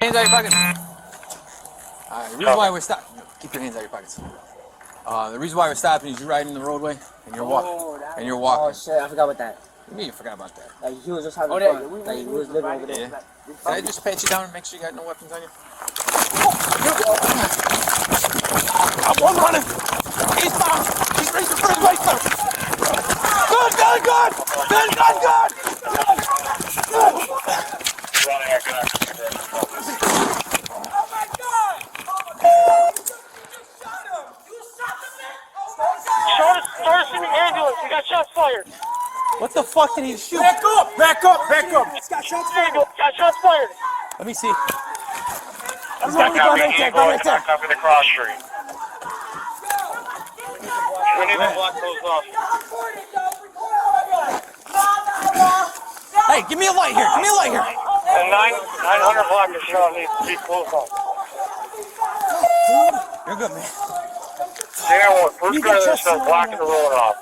Hands out of your pockets. The reason why we're stopping. Keep your hands out of your pockets. The reason why we're stopping is you're riding the roadway and you're walking. Oh shit! I forgot about that. What do you mean you forgot about that? Like he was just having fun. Like he was living over there. Yeah. Can I just pat you down and make sure you got no weapons on you? I'm one running. He's found. He's ready for his right foot. Gun, gun, gun! Gun, gun, gun! Start us in the ambulance. We got shots fired. What the fuck did he shoot? Back up! Back up! Back up! He's got shots fired. Got shots fired. Let me see. He's got gun right there. Gun right there. Back up in the cross street. We need to block those off. Hey, give me a light here. Give me a light here. And 900 block is shot needs to be closed off. You're good, man. Yeah, first guy that's blocking the road off.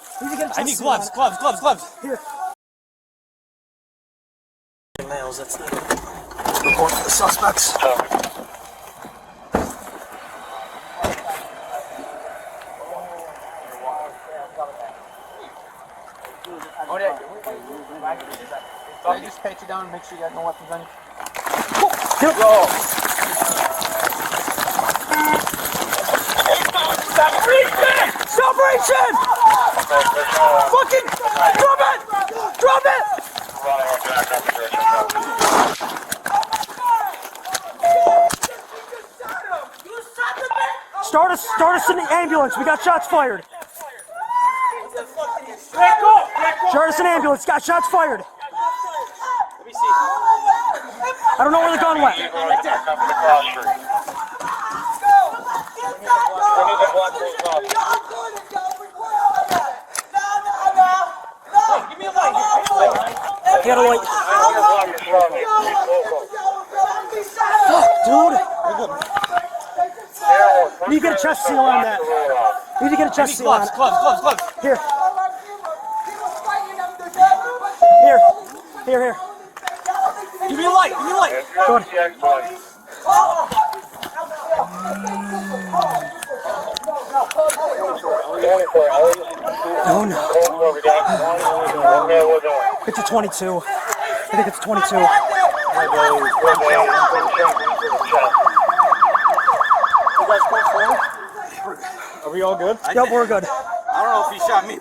I need gloves, gloves, gloves, gloves. Here. Males, that's the report for the suspects. Can I just pat you down and make sure you got no weapons on you? Go! Stop reaching! Stop reaching! Fucking drop it! Drop it! Start us in the ambulance. We got shots fired. Back up! Start us in the ambulance. Got shots fired. Let me see. I don't know where the gun went. Give me a light here. Get a light. Fuck, dude. You need to get a chest seal on that. You need to get a chest seal on Gloves, it. gloves, gloves, gloves. Here. Here. Give me a light, give me a light. Good. Oh no. It's a 22. I think it's 22. Are we all good? Yep, we're good. I don't know if he shot me.